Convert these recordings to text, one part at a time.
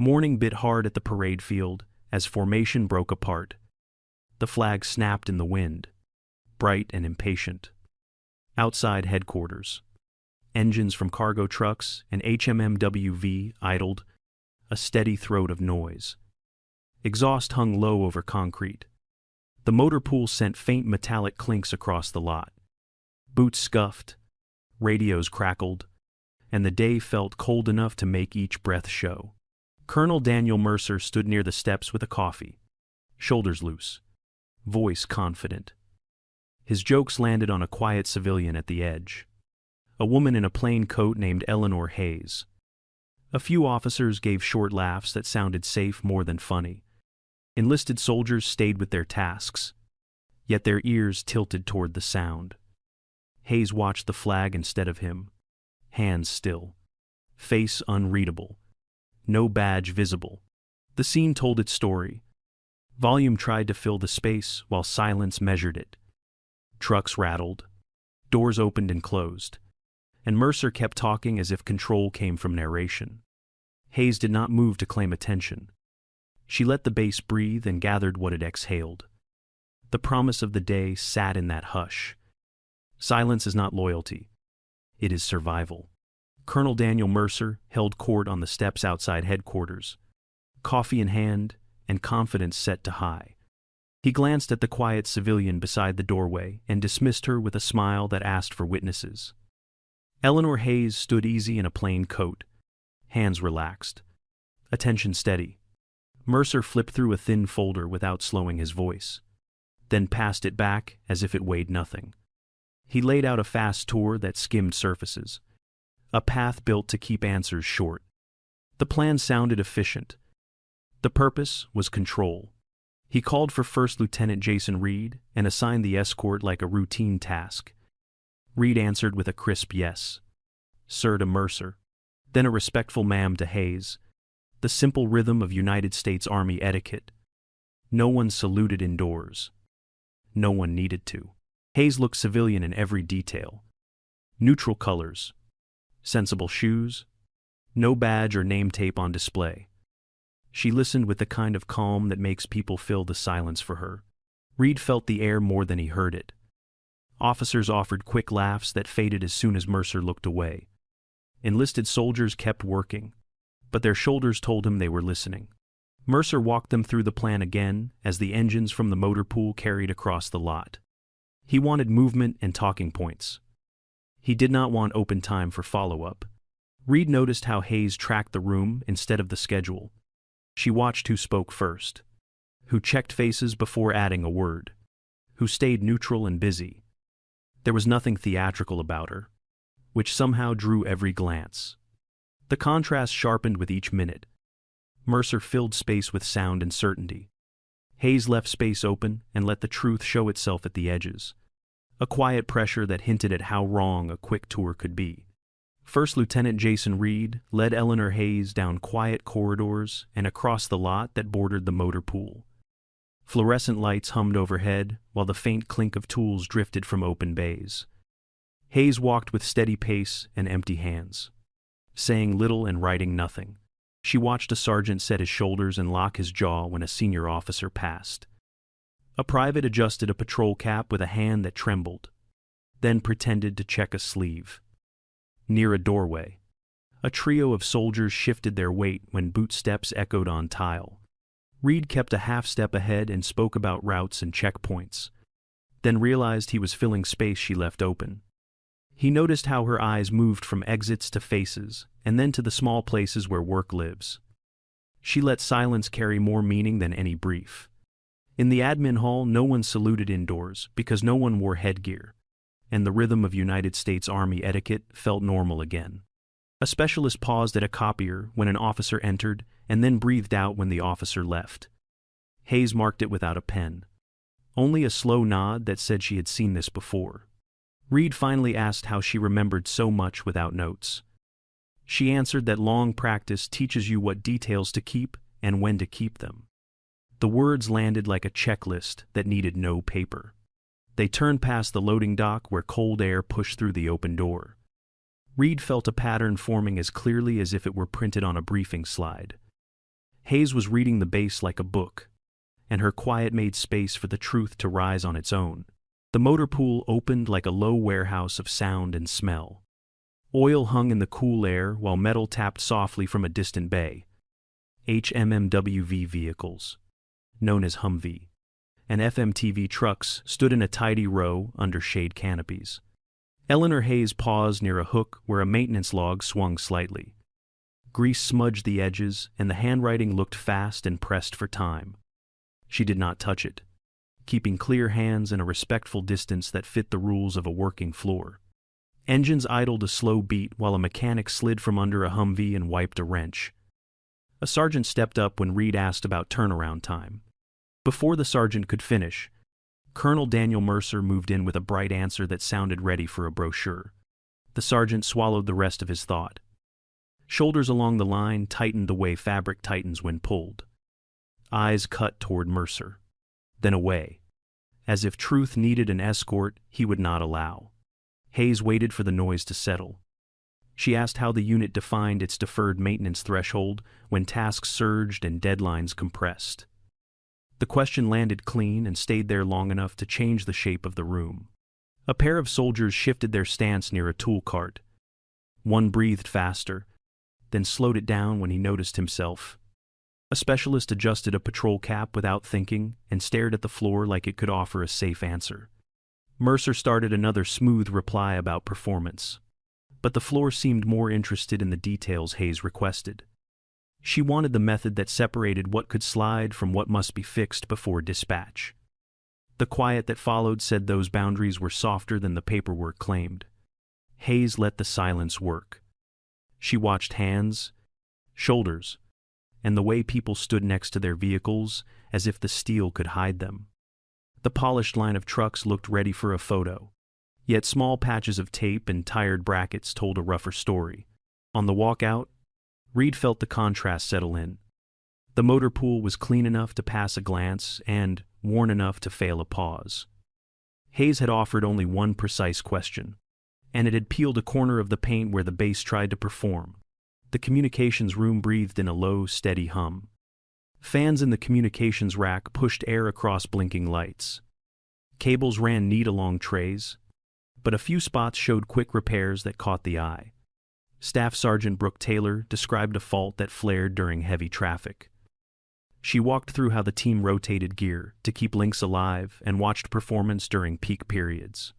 morning bit hard at the parade field as formation broke apart. The flag snapped in the wind, bright and impatient. Outside headquarters, engines from cargo trucks and HMMWV idled, a steady throat of noise. Exhaust hung low over concrete. The motor pool sent faint metallic clinks across the lot. Boots scuffed, radios crackled, and the day felt cold enough to make each breath show. Colonel Daniel Mercer stood near the steps with a coffee, shoulders loose, voice confident. His jokes landed on a quiet civilian at the edge, a woman in a plain coat named Eleanor Hayes. A few officers gave short laughs that sounded safe more than funny. Enlisted soldiers stayed with their tasks, yet their ears tilted toward the sound. Hayes watched the flag instead of him, hands still, face unreadable, no badge visible. The scene told its story. Volume tried to fill the space while silence measured it. Trucks rattled, doors opened and closed, and Mercer kept talking as if control came from narration. Hayes did not move to claim attention. She let the bass breathe and gathered what it exhaled. The promise of the day sat in that hush. Silence is not loyalty. It is survival. Colonel Daniel Mercer held court on the steps outside headquarters, coffee in hand and confidence set to high. He glanced at the quiet civilian beside the doorway and dismissed her with a smile that asked for witnesses. Eleanor Hayes stood easy in a plain coat, hands relaxed, attention steady. Mercer flipped through a thin folder without slowing his voice, then passed it back as if it weighed nothing. He laid out a fast tour that skimmed surfaces, a path built to keep answers short. The plan sounded efficient. The purpose was control. He called for First Lieutenant Jason Reed and assigned the escort like a routine task. Reed answered with a crisp yes. Sir to Mercer, then a respectful ma'am to Hayes. The simple rhythm of United States Army etiquette. No one saluted indoors. No one needed to. Hayes looked civilian in every detail. Neutral colors, sensible shoes, no badge or name tape on display. She listened with the kind of calm that makes people fill the silence for her. Reed felt the air more than he heard it. Officers offered quick laughs that faded as soon as Mercer looked away. Enlisted soldiers kept working, but their shoulders told him they were listening. Mercer walked them through the plan again as the engines from the motor pool carried across the lot. He wanted movement and talking points. He did not want open time for follow-up. Reed noticed how Hayes tracked the room instead of the schedule. She watched who spoke first, who checked faces before adding a word, who stayed neutral and busy. There was nothing theatrical about her, which somehow drew every glance. The contrast sharpened with each minute. Mercer filled space with sound and certainty. Hayes left space open and let the truth show itself at the edges, a quiet pressure that hinted at how wrong a quick tour could be. First Lieutenant Jason Reed led Eleanor Hayes down quiet corridors and across the lot that bordered the motor pool. Fluorescent lights hummed overhead while the faint clink of tools drifted from open bays. Hayes walked with steady pace and empty hands, saying little and writing nothing. She watched a sergeant set his shoulders and lock his jaw when a senior officer passed. A private adjusted a patrol cap with a hand that trembled, then pretended to check a sleeve. Near a doorway, a trio of soldiers shifted their weight when boot steps echoed on tile. Reed kept a half step ahead and spoke about routes and checkpoints, then realized he was filling space she left open. He noticed how her eyes moved from exits to faces, and then to the small places where work lives. She let silence carry more meaning than any brief. In the admin hall, no one saluted indoors because no one wore headgear, and the rhythm of United States Army etiquette felt normal again. A specialist paused at a copier when an officer entered and then breathed out when the officer left. Hayes marked it without a pen, only a slow nod that said she had seen this before. Reed finally asked how she remembered so much without notes. She answered that long practice teaches you what details to keep and when to keep them. The words landed like a checklist that needed no paper. They turned past the loading dock where cold air pushed through the open door. Reed felt a pattern forming as clearly as if it were printed on a briefing slide. Hayes was reading the base like a book, and her quiet made space for the truth to rise on its own. The motor pool opened like a low warehouse of sound and smell. Oil hung in the cool air while metal tapped softly from a distant bay. HMMWV vehicles, known as Humvee, and FMTV trucks stood in a tidy row under shade canopies. Eleanor Hayes paused near a hook where a maintenance log swung slightly. Grease smudged the edges, and the handwriting looked fast and pressed for time. She did not touch it, keeping clear hands and a respectful distance that fit the rules of a working floor. Engines idled a slow beat while a mechanic slid from under a Humvee and wiped a wrench. A sergeant stepped up when Reed asked about turnaround time. Before the sergeant could finish, Colonel Daniel Mercer moved in with a bright answer that sounded ready for a brochure. The sergeant swallowed the rest of his thought. Shoulders along the line tightened the way fabric tightens when pulled. Eyes cut toward Mercer, then away. As if truth needed an escort he would not allow. Hayes waited for the noise to settle. She asked how the unit defined its deferred maintenance threshold when tasks surged and deadlines compressed. The question landed clean and stayed there long enough to change the shape of the room. A pair of soldiers shifted their stance near a tool cart. One breathed faster, then slowed it down when he noticed himself. A specialist adjusted a patrol cap without thinking and stared at the floor like it could offer a safe answer. Mercer started another smooth reply about performance, but the floor seemed more interested in the details Hayes requested. She wanted the method that separated what could slide from what must be fixed before dispatch. The quiet that followed said those boundaries were softer than the paperwork claimed. Hayes let the silence work. She watched hands, shoulders, and the way people stood next to their vehicles as if the steel could hide them. The polished line of trucks looked ready for a photo, yet small patches of tape and tired brackets told a rougher story. On the walkout, Reed felt the contrast settle in. The motor pool was clean enough to pass a glance and worn enough to fail a pause. Hayes had offered only one precise question, and it had peeled a corner of the paint where the base tried to perform. The communications room breathed in a low, steady hum. Fans in the communications rack pushed air across blinking lights. Cables ran neat along trays, but a few spots showed quick repairs that caught the eye. Staff Sergeant Brooke Taylor described a fault that flared during heavy traffic. She walked through how the team rotated gear to keep links alive and watched performance during peak periods.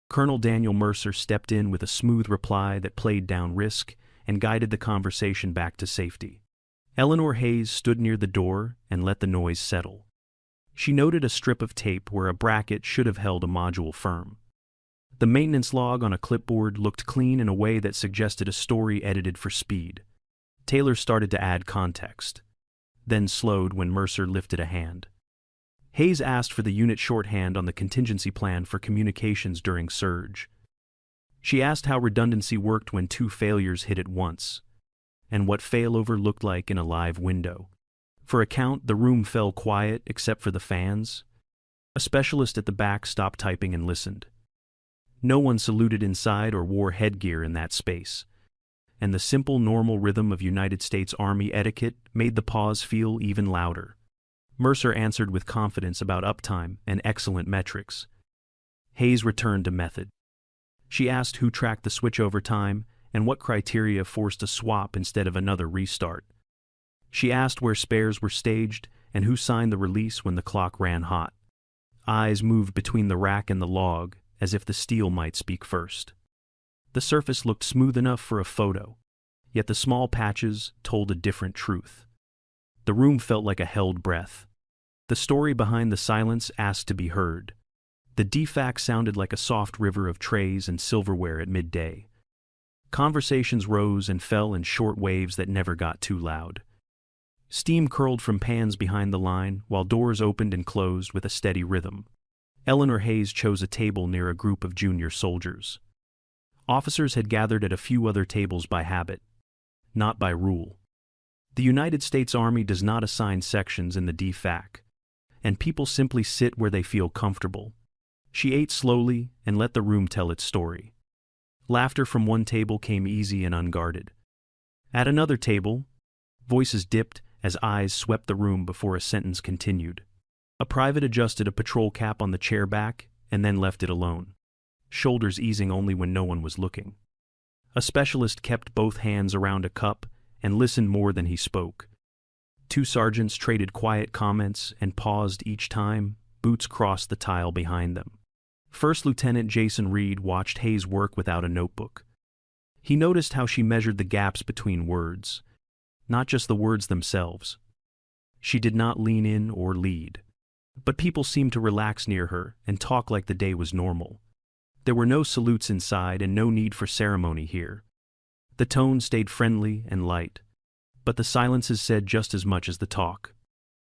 Colonel Daniel Mercer stepped in with a smooth reply that played down risk and guided the conversation back to safety. Eleanor Hayes stood near the door and let the noise settle. She noted a strip of tape where a bracket should have held a module firm. The maintenance log on a clipboard looked clean in a way that suggested a story edited for speed. Taylor started to add context, then slowed when Mercer lifted a hand. Hayes asked for the unit shorthand on the contingency plan for communications during surge. She asked how redundancy worked when two failures hit at once, and what failover looked like in a live window. For a count, the room fell quiet except for the fans. A specialist at the back stopped typing and listened. No one saluted inside or wore headgear in that space, and the simple, normal rhythm of United States Army etiquette made the pause feel even louder. Mercer answered with confidence about uptime and excellent metrics. Hayes returned to method. She asked who tracked the switchover time and what criteria forced a swap instead of another restart. She asked where spares were staged and who signed the release when the clock ran hot. Eyes moved between the rack and the log, as if the steel might speak first. The surface looked smooth enough for a photo, yet the small patches told a different truth. The room felt like a held breath. The story behind the silence asked to be heard. The DFAC sounded like a soft river of trays and silverware at midday. Conversations rose and fell in short waves that never got too loud. Steam curled from pans behind the line, while doors opened and closed with a steady rhythm. Eleanor Hayes chose a table near a group of junior soldiers. Officers had gathered at a few other tables by habit, not by rule. The United States Army does not assign sections in the DFAC, and people simply sit where they feel comfortable. She ate slowly and let the room tell its story. Laughter from one table came easy and unguarded. At another table, voices dipped as eyes swept the room before a sentence continued. A private adjusted a patrol cap on the chair back and then left it alone, shoulders easing only when no one was looking. A specialist kept both hands around a cup and listened more than he spoke. Two sergeants traded quiet comments and paused each time boots crossed the tile behind them. First Lieutenant Jason Reed watched Hayes work without a notebook. He noticed how she measured the gaps between words, not just the words themselves. She did not lean in or lead, but people seemed to relax near her and talk like the day was normal. There were no salutes inside and no need for ceremony here. The tone stayed friendly and light, but the silences said just as much as the talk.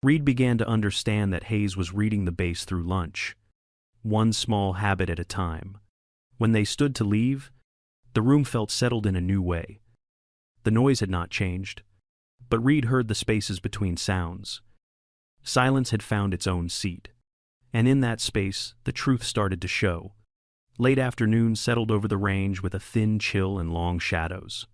Reed began to understand that Hayes was reading the base through lunch, one small habit at a time. When they stood to leave, the room felt settled in a new way. The noise had not changed, but Reed heard the spaces between sounds. Silence had found its own seat, and in that space the truth started to show. Late afternoon settled over the range with a thin chill and long shadows.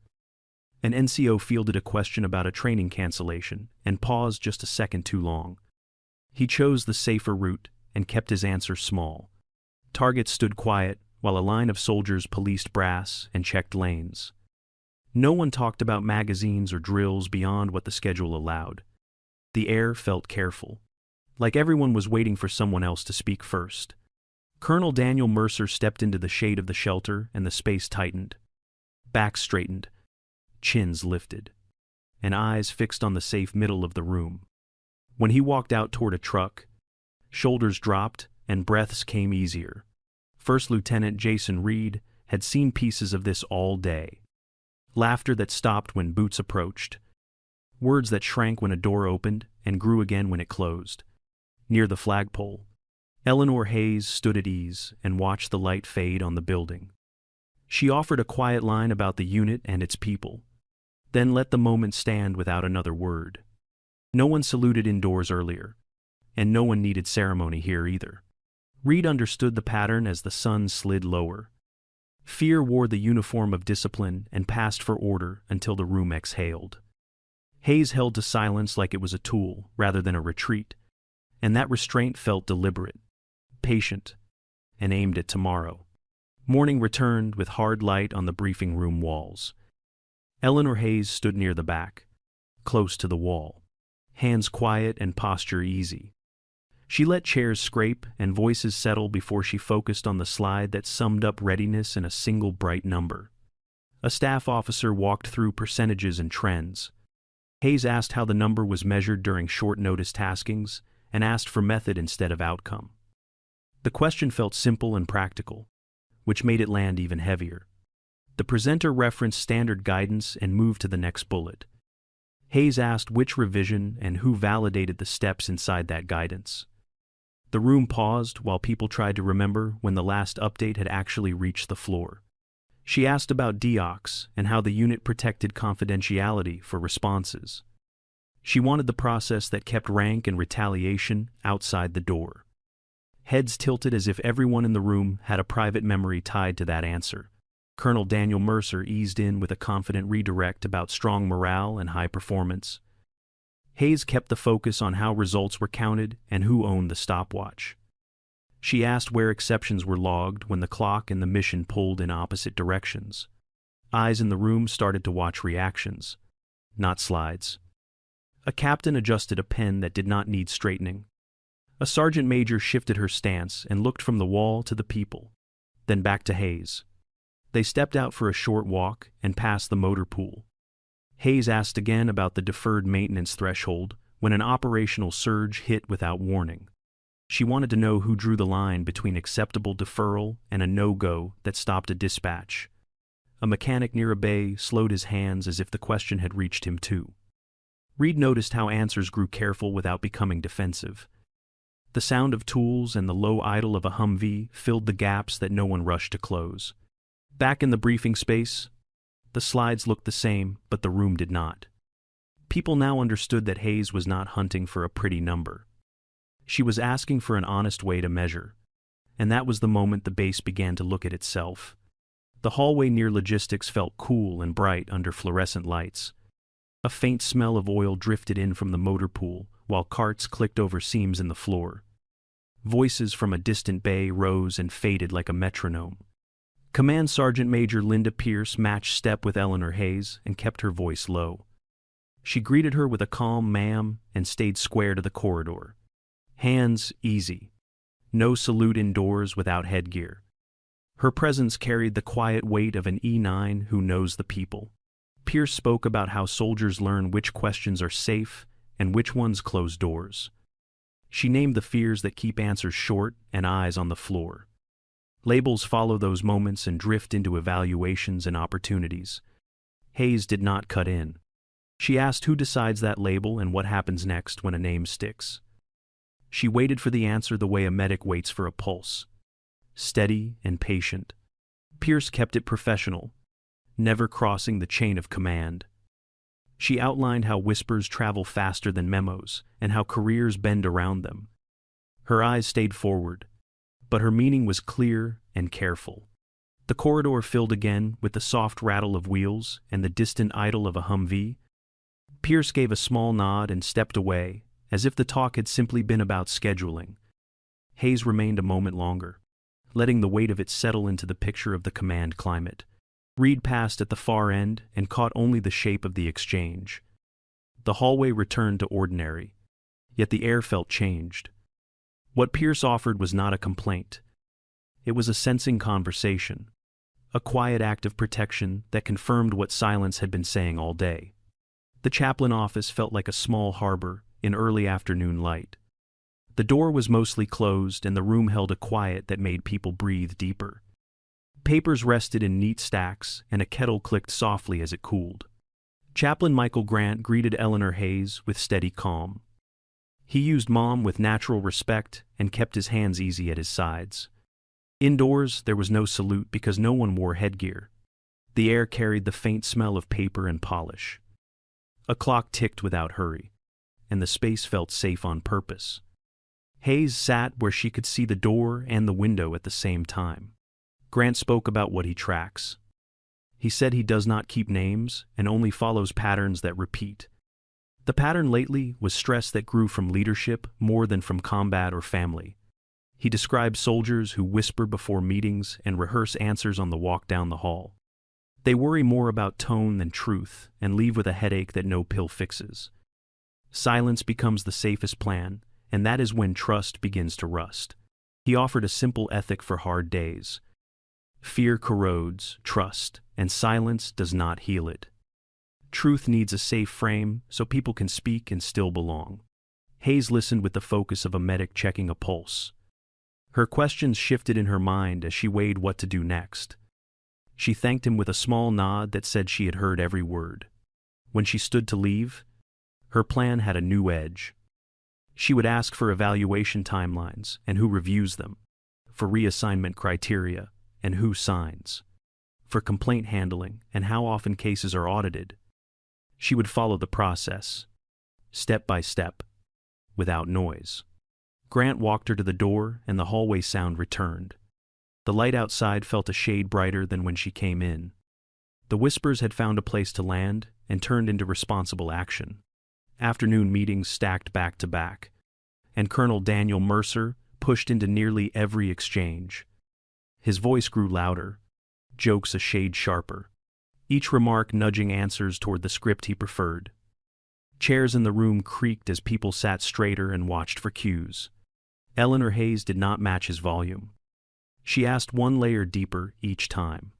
An NCO fielded a question about a training cancellation and paused just a second too long. He chose the safer route and kept his answer small. Targets stood quiet while a line of soldiers policed brass and checked lanes. No one talked about magazines or drills beyond what the schedule allowed. The air felt careful, like everyone was waiting for someone else to speak first. Colonel Daniel Mercer stepped into the shade of the shelter and the space tightened. Backs straightened, chins lifted, and eyes fixed on the safe middle of the room. When he walked out toward a truck, shoulders dropped and breaths came easier. First Lieutenant Jason Reed had seen pieces of this all day. Laughter that stopped when boots approached. Words that shrank when a door opened and grew again when it closed. Near the flagpole, Eleanor Hayes stood at ease and watched the light fade on the building. She offered a quiet line about the unit and its people, then let the moment stand without another word. No one saluted indoors earlier, and no one needed ceremony here either. Reed understood the pattern as the sun slid lower. Fear wore the uniform of discipline and passed for order until the room exhaled. Hayes held to silence like it was a tool rather than a retreat, and that restraint felt deliberate, patient, and aimed at tomorrow. Morning returned with hard light on the briefing room walls. Eleanor Hayes stood near the back, close to the wall, hands quiet and posture easy. She let chairs scrape and voices settle before she focused on the slide that summed up readiness in a single bright number. A staff officer walked through percentages and trends. Hayes asked how the number was measured during short-notice taskings and asked for method instead of outcome. The question felt simple and practical, which made it land even heavier. The presenter referenced standard guidance and moved to the next bullet. Hayes asked which revision and who validated the steps inside that guidance. The room paused while people tried to remember when the last update had actually reached the floor. She asked about DOCS and how the unit protected confidentiality for responses. She wanted the process that kept rank and retaliation outside the door. Heads tilted as if everyone in the room had a private memory tied to that answer. Colonel Daniel Mercer eased in with a confident redirect about strong morale and high performance. Hayes kept the focus on how results were counted and who owned the stopwatch. She asked where exceptions were logged when the clock and the mission pulled in opposite directions. Eyes in the room started to watch reactions, not slides. A captain adjusted a pen that did not need straightening. A sergeant major shifted her stance and looked from the wall to the people, then back to Hayes. They stepped out for a short walk and passed the motor pool. Hayes asked again about the deferred maintenance threshold when an operational surge hit without warning. She wanted to know who drew the line between acceptable deferral and a no-go that stopped a dispatch. A mechanic near a bay slowed his hands as if the question had reached him too. Reed noticed how answers grew careful without becoming defensive. The sound of tools and the low idle of a Humvee filled the gaps that no one rushed to close. Back in the briefing space, the slides looked the same, but the room did not. People now understood that Hayes was not hunting for a pretty number. She was asking for an honest way to measure, and that was the moment the base began to look at itself. The hallway near logistics felt cool and bright under fluorescent lights. A faint smell of oil drifted in from the motor pool, while carts clicked over seams in the floor. Voices from a distant bay rose and faded like a metronome. Command Sergeant Major Linda Pierce matched step with Eleanor Hayes and kept her voice low. She greeted her with a calm "ma'am" and stayed square to the corridor. Hands easy. No salute indoors without headgear. Her presence carried the quiet weight of an E9 who knows the people. Pierce spoke about how soldiers learn which questions are safe and which ones close doors. She named the fears that keep answers short and eyes on the floor. Labels follow those moments and drift into evaluations and opportunities. Hayes did not cut in. She asked who decides that label and what happens next when a name sticks. She waited for the answer the way a medic waits for a pulse. Steady and patient. Pierce kept it professional, never crossing the chain of command. She outlined how whispers travel faster than memos and how careers bend around them. Her eyes stayed forward, but her meaning was clear and careful. The corridor filled again with the soft rattle of wheels and the distant idle of a Humvee. Pierce gave a small nod and stepped away, as if the talk had simply been about scheduling. Hayes remained a moment longer, letting the weight of it settle into the picture of the command climate. Reed passed at the far end and caught only the shape of the exchange. The hallway returned to ordinary, yet the air felt changed. What Pierce offered was not a complaint. It was a sensing conversation, a quiet act of protection that confirmed what silence had been saying all day. The chaplain office felt like a small harbor in early afternoon light. The door was mostly closed and the room held a quiet that made people breathe deeper. Papers rested in neat stacks and a kettle clicked softly as it cooled. Chaplain Michael Grant greeted Eleanor Hayes with steady calm. He used Mom with natural respect and kept his hands easy at his sides. Indoors, there was no salute because no one wore headgear. The air carried the faint smell of paper and polish. A clock ticked without hurry, and the space felt safe on purpose. Hayes sat where she could see the door and the window at the same time. Grant spoke about what he tracks. He said he does not keep names and only follows patterns that repeat. The pattern lately was stress that grew from leadership more than from combat or family. He described soldiers who whisper before meetings and rehearse answers on the walk down the hall. They worry more about tone than truth and leave with a headache that no pill fixes. Silence becomes the safest plan, and that is when trust begins to rust. He offered a simple ethic for hard days. Fear corrodes trust, and silence does not heal it. Truth needs a safe frame so people can speak and still belong. Hayes listened with the focus of a medic checking a pulse. Her questions shifted in her mind as she weighed what to do next. She thanked him with a small nod that said she had heard every word. When she stood to leave, her plan had a new edge. She would ask for evaluation timelines and who reviews them, for reassignment criteria and who signs, for complaint handling and how often cases are audited. She would follow the process, step by step, without noise. Grant walked her to the door and the hallway sound returned. The light outside felt a shade brighter than when she came in. The whispers had found a place to land and turned into responsible action. Afternoon meetings stacked back to back, and Colonel Daniel Mercer pushed into nearly every exchange. His voice grew louder, jokes a shade sharper, each remark nudging answers toward the script he preferred. Chairs in the room creaked as people sat straighter and watched for cues. Eleanor Hayes did not match his volume. She asked one layer deeper each time.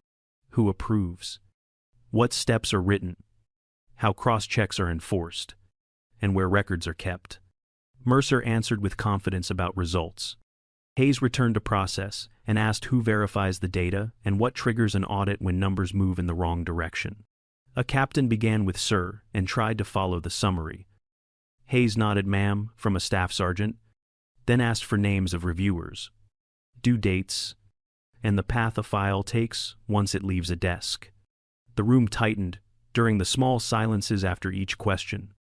Who approves? What steps are written? How cross-checks are enforced? And where records are kept? Mercer answered with confidence about results. Hayes returned to process and asked who verifies the data and what triggers an audit when numbers move in the wrong direction. A captain began with "Sir" and tried to follow the summary. Hayes nodded "Ma'am" from a staff sergeant, then asked for names of reviewers, due dates, and the path a file takes once it leaves a desk. The room tightened during the small silences after each question.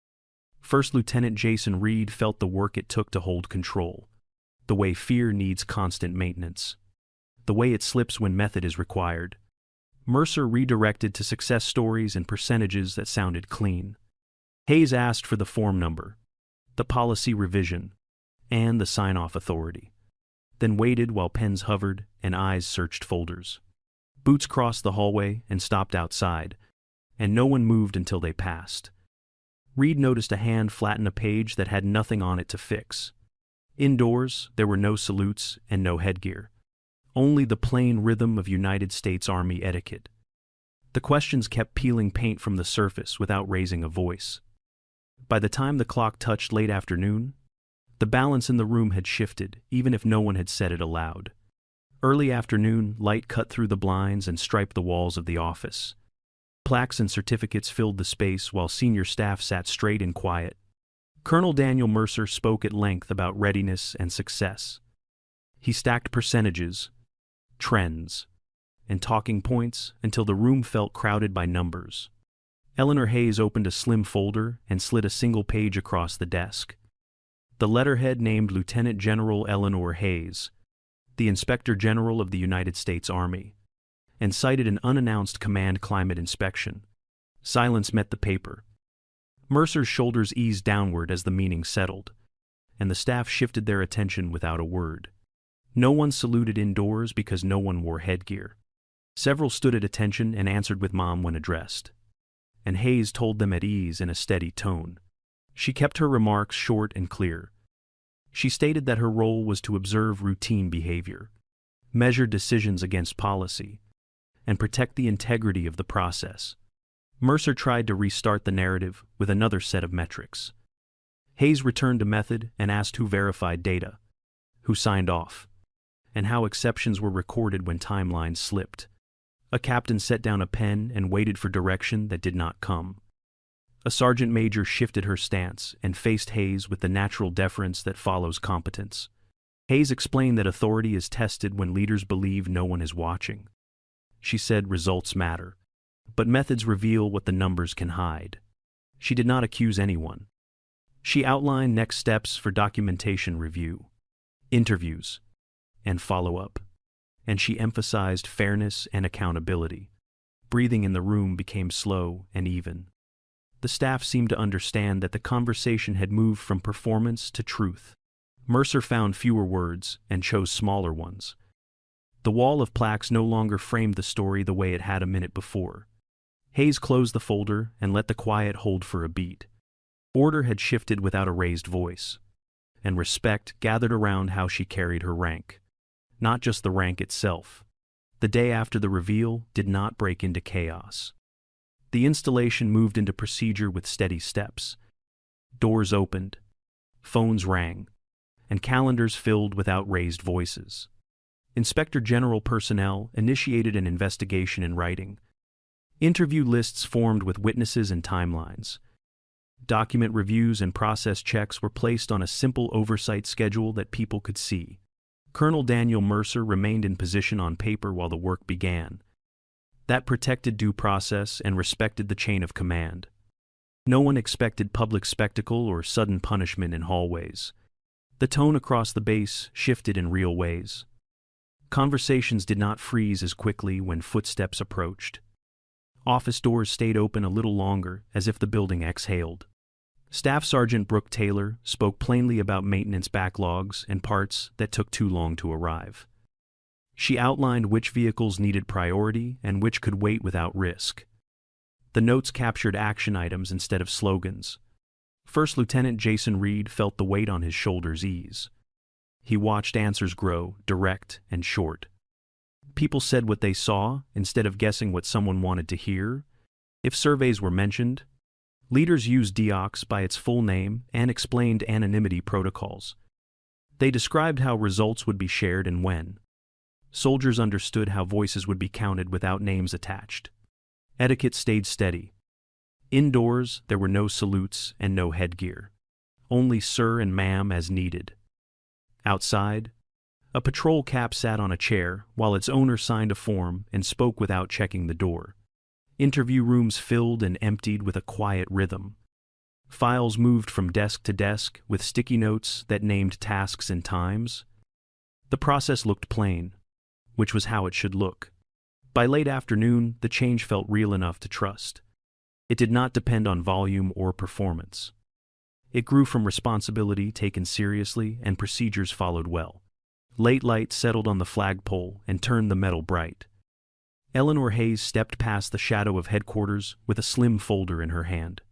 First Lieutenant Jason Reed felt the work it took to hold control, the way fear needs constant maintenance, the way it slips when method is required. Mercer redirected to success stories and percentages that sounded clean. Hayes asked for the form number, the policy revision, and the sign-off authority, then waited while pens hovered and eyes searched folders. Boots crossed the hallway and stopped outside, and no one moved until they passed. Reed noticed a hand flatten a page that had nothing on it to fix. Indoors, there were no salutes and no headgear, only the plain rhythm of United States Army etiquette. The questions kept peeling paint from the surface without raising a voice. By the time the clock touched late afternoon, the balance in the room had shifted, even if no one had said it aloud. Early afternoon, light cut through the blinds and striped the walls of the office. Plaques and certificates filled the space while senior staff sat straight and quiet. Colonel Daniel Mercer spoke at length about readiness and success. He stacked percentages, trends, and talking points until the room felt crowded by numbers. Eleanor Hayes opened a slim folder and slid a single page across the desk. The letterhead named Lieutenant General Eleanor Hayes, the Inspector General of the United States Army, and cited an unannounced command climate inspection. Silence met the paper. Mercer's shoulders eased downward as the meaning settled, and the staff shifted their attention without a word. No one saluted indoors because no one wore headgear. Several stood at attention and answered with Mom when addressed, and Hayes told them at ease in a steady tone. She kept her remarks short and clear. She stated that her role was to observe routine behavior, measure decisions against policy, and protect the integrity of the process. Mercer tried to restart the narrative with another set of metrics. Hayes returned to method and asked who verified data, who signed off, and how exceptions were recorded when timelines slipped. A captain set down a pen and waited for direction that did not come. A sergeant major shifted her stance and faced Hayes with the natural deference that follows competence. Hayes explained that authority is tested when leaders believe no one is watching. She said results matter, but methods reveal what the numbers can hide. She did not accuse anyone. She outlined next steps for documentation review, interviews, and follow-up, and she emphasized fairness and accountability. Breathing in the room became slow and even. The staff seemed to understand that the conversation had moved from performance to truth. Mercer found fewer words and chose smaller ones. The wall of plaques no longer framed the story the way it had a minute before. Hayes closed the folder and let the quiet hold for a beat. Order had shifted without a raised voice, and respect gathered around how she carried her rank. Not just the rank itself. The day after the reveal did not break into chaos. The installation moved into procedure with steady steps. Doors opened, phones rang, and calendars filled without raised voices. Inspector General personnel initiated an investigation in writing. Interview lists formed with witnesses and timelines. Document reviews and process checks were placed on a simple oversight schedule that people could see. Colonel Daniel Mercer remained in position on paper while the work began. That protected due process and respected the chain of command. No one expected public spectacle or sudden punishment in hallways. The tone across the base shifted in real ways. Conversations did not freeze as quickly when footsteps approached. Office doors stayed open a little longer, as if the building exhaled. Staff Sergeant Brooke Taylor spoke plainly about maintenance backlogs and parts that took too long to arrive. She outlined which vehicles needed priority and which could wait without risk. The notes captured action items instead of slogans. First Lieutenant Jason Reed felt the weight on his shoulders ease. He watched answers grow, direct and short. People said what they saw instead of guessing what someone wanted to hear. If surveys were mentioned, leaders used DEOX by its full name and explained anonymity protocols. They described how results would be shared and when. Soldiers understood how voices would be counted without names attached. Etiquette stayed steady. Indoors, there were no salutes and no headgear. Only sir and ma'am as needed. Outside, a patrol cap sat on a chair while its owner signed a form and spoke without checking the door. Interview rooms filled and emptied with a quiet rhythm. Files moved from desk to desk with sticky notes that named tasks and times. The process looked plain, which was how it should look. By late afternoon, the change felt real enough to trust. It did not depend on volume or performance. It grew from responsibility taken seriously and procedures followed well. Late light settled on the flagpole and turned the metal bright. Eleanor Hayes stepped past the shadow of headquarters with a slim folder in her hand.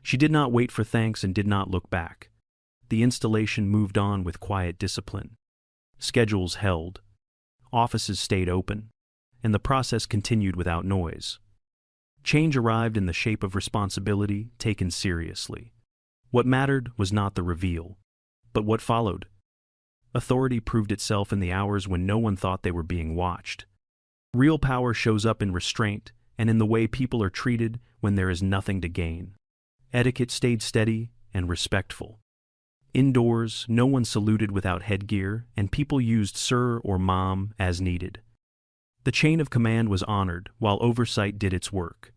She did not wait for thanks and did not look back. The installation moved on with quiet discipline. Schedules held. Offices stayed open. And the process continued without noise. Change arrived in the shape of responsibility taken seriously. What mattered was not the reveal, but what followed. Authority proved itself in the hours when no one thought they were being watched. Real power shows up in restraint and in the way people are treated when there is nothing to gain. Etiquette stayed steady and respectful. Indoors, no one saluted without headgear, and people used sir or mom as needed. The chain of command was honored while oversight did its work.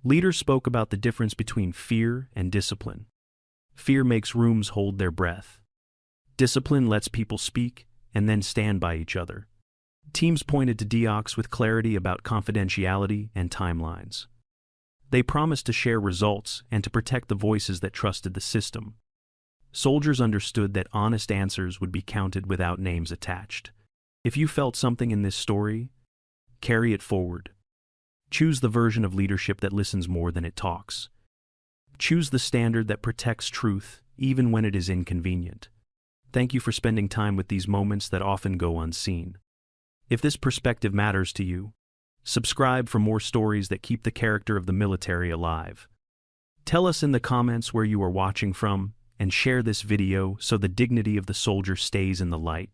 Leaders spoke about the difference between fear and discipline. Fear makes rooms hold their breath. Discipline lets people speak and then stand by each other. Teams pointed to Diox with clarity about confidentiality and timelines. They promised to share results and to protect the voices that trusted the system. Soldiers understood that honest answers would be counted without names attached. If you felt something in this story, carry it forward. Choose the version of leadership that listens more than it talks. Choose the standard that protects truth, even when it is inconvenient. Thank you for spending time with these moments that often go unseen. If this perspective matters to you, subscribe for more stories that keep the character of the military alive. Tell us in the comments where you are watching from, and share this video so the dignity of the soldier stays in the light.